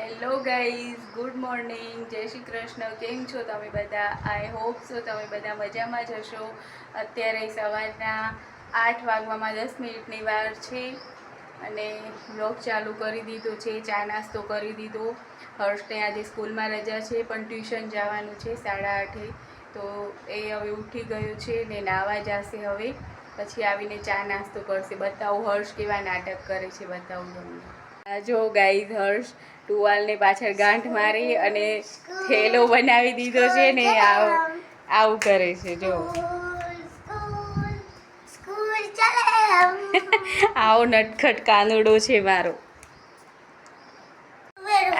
Hello guys, good morning, જય શ્રી કૃષ્ણ. કેમ છો તમે બધા? આઈ હોપ સો તમે બધા મજામાં જ હશો. અત્યારે સવારના 8 વાગવામાં 10 મિનિટની વાર છે અને બ્લોગ ચાલુ કરી દીધો છે. ચા નાસ્તો કરી દીધો. હર્ષને આજે સ્કૂલમાં રજા છે પણ ટ્યુશન જવાનું છે 8:30. તો એ હવે ઉઠી ગયો છે ને નાવા જશે. હવે પછી આવીને ચા નાસ્તો કરશે. બતાવું હર્ષ કેવા નાટક કરે છે, બતાવું તમને. આ જો ગાઈઝ, હર્ષ ટુવાલને પાછળ ગાંઠ મારી અને થેલો બનાવી દીધો છે ને આવું કરે છે. જો આવો નટખટ કાનુડો છે મારો.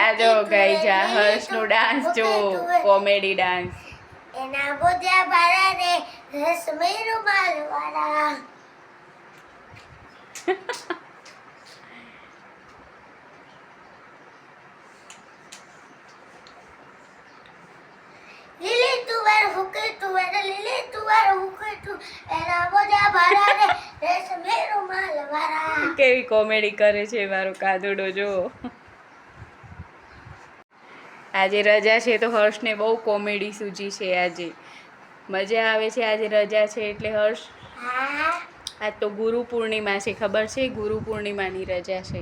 આ જો ગાઈઝ, આ હર્ષનો ડાન્સ જો, કોમેડી ડાન્સ. એના બોધ્યા બારા રે રસમે રૂમાલ વાળા. લીલી તુવેર હુકે તુવેર લીલી તુવેર હુકે તુ એના બોધ્યા બારા રે રસમે રૂમાલ વાળા. કેવી કોમેડી કરે છે મારો કાનુડો જો. આજે રજા છે તો હર્ષને બહુ કોમેડી સૂજી છે. આજે મજા આવે છે. આજે રજા છે એટલે હર્ષ. આજ તો ગુરુ પૂર્ણિમા છે, ખબર છે? ગુરુ પૂર્ણિમાની રજા છે.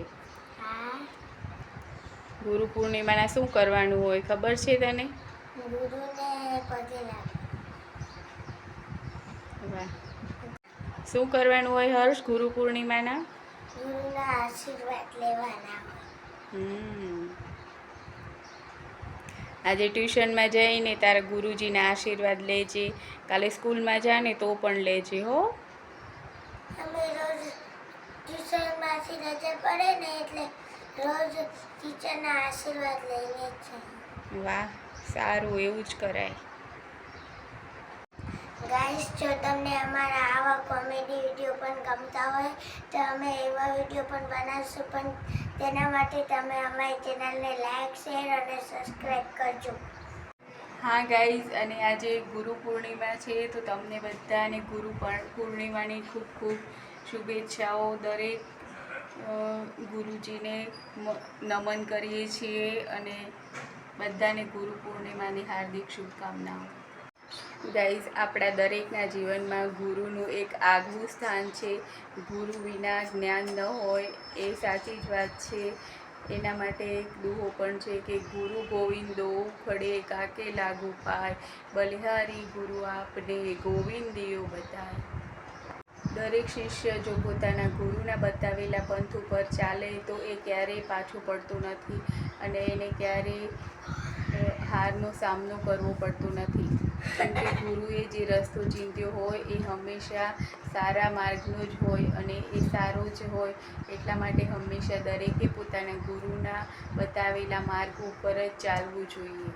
ગુરુ પૂર્ણિમાના શું કરવાનું હોય ખબર છે તને? ગુરુને પગે લાગે. વાહ. શું કરવાનું હોય હર્ષ ગુરુ પૂર્ણિમાના? ગુરુના આશીર્વાદ લેવાના હોય. આજે ટ્યુશનમાં જઈને તારા ગુરુજીના આશીર્વાદ લેજે. કાલે સ્કૂલમાં જા ને તો પણ લેજે હો. અમે રોજ ટ્યુશનમાંથી રજા પડે ને એટલે રોજ ટીચરના આશીર્વાદ લઈને જ જઈએ. વાહ, સારું, એવું જ કરાય. ગાઈસ, જો તમને અમારા આવા કોમેડી વિડીયો પણ ગમતા હોય તો અમે એવા વિડીયો પણ બનાવશું, પણ તેના માટે તમે અમારી ચેનલને લાઈક, શેર અને સબસ્ક્રાઈબ કરજો. હા ગાઈઝ, અને આજે ગુરુ પૂર્ણિમા છે તો તમને બધાને ગુરુ પૂર્ણિમાની ખૂબ ખૂબ શુભેચ્છાઓ. દરેક ગુરુજીને નમન કરીએ છીએ અને બધાને ગુરુ પૂર્ણિમાની હાર્દિક શુભકામનાઓ. ગાઈઝ, આપણા દરેકના જીવનમાં ગુરુનું એક આગવું સ્થાન છે. ગુરુ વિના જ્ઞાન ન હોય એ સાચી જ વાત છે. એના માટે એક દુહો પણ છે કે ગુરુ ગોવિંદો ખડે કાકે લાગુ પાય, બલિહારી ગુરુ આપને ગોવિંદિયો બતાય. દરેક શિષ્ય જો પોતાના ગુરુના બતાવેલા પંથ ઉપર ચાલે તો એ ક્યારેય પાછો પડતો નથી અને એને ક્યારેય હારનો સામનો કરવો પડતો નથી. કેમ કે ગુરુએ જે રસ્તો ચીંધ્યો હોય એ હંમેશા સારા માર્ગનો જ હોય અને એ સારો જ હોય. એટલા માટે હંમેશા દરેકે પોતાના ગુરુના બતાવેલા માર્ગ ઉપર જ ચાલવું જોઈએ.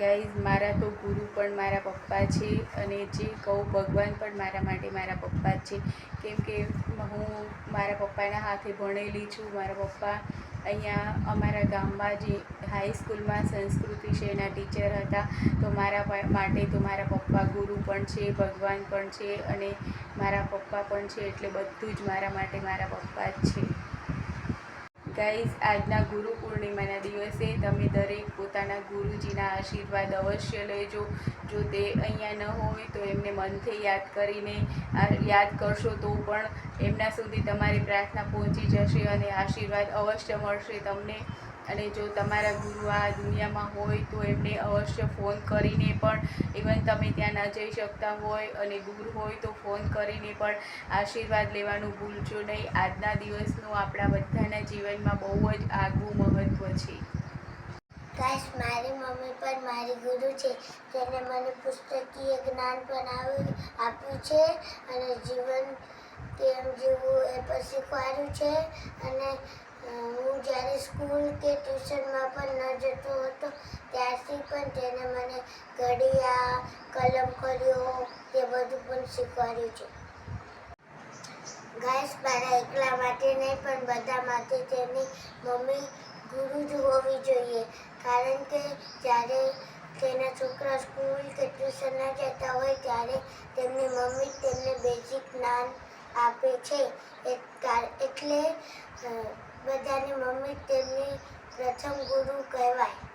ગાઈઝ, મારા તો ગુરુ પણ મારા પપ્પા છે અને જે કહું ભગવાન પણ મારા માટે મારા પપ્પા જ છે. કેમ કે હું મારા પપ્પાના હાથે ભણેલી છું. મારા પપ્પા અહીંયા અમારા ગામમાં જે હાઈસ્કૂલમાં સંસ્કૃતિ છે એના ટીચર હતા. તો મારા માટે તો મારા પપ્પા ગુરુ પણ છે, ભગવાન પણ છે અને મારા પપ્પા પણ છે. એટલે બધું જ મારા માટે મારા પપ્પા જ છે. ગાઈઝ, આજના ગુરુ પૂર્ણિમાના દિવસે તમે દરેક પોતાના ગુરુજીના આશીર્વાદ અવશ્ય લેજો. જો તે અહીંયા ન હોય તો એમને મનથી યાદ કરીને યાદ કરશો તો પણ એમના સુધી તમારી પ્રાર્થના પહોંચી જશે અને આશીર્વાદ અવશ્ય મળશે તમને. અને જો તમારા ગુરુ આ દુનિયામાં હોય તો એમને અવશ્ય ફોન કરીને પણ, ઇવન તમે ત્યાં ન જઈ શકતા હોય અને દૂર હોય તો ફોન કરીને પણ આશીર્વાદ લેવાનું ભૂલજો નહીં. આજના દિવસનું આપણા બધાના જીવનમાં બહુ જ આગવું મહત્ત્વ છે. ગાઈસ, મારી મમ્મી પણ મારી ગુરુ છે, જેને મને પુસ્તકીય જ્ઞાન પણ આપ્યું છે અને જીવન કેમ જીવવું એ પણ શીખવાડ્યું છે. અને હું જ્યારે સ્કૂલ કે ટ્યુશનમાં પણ ન જતો હતો ત્યારથી પણ તેને મને ઘડિયા, કલમખડીઓ એ બધું પણ શીખવાડ્યું છે. ગાઈસ, મારા એકલા માટે નહીં પણ બધા માટે તેની મમ્મી ગુરુ જ હોવી જોઈએ. કારણ કે જ્યારે તેના છોકરા સ્કૂલ કે ટ્યુશન ન જતા હોય ત્યારે તેમની મમ્મી તેમને બેઝિક જ્ઞાન આપે છે. એટલે બધાની મમ્મી તેમની પ્રથમ ગુરુ કહેવાય.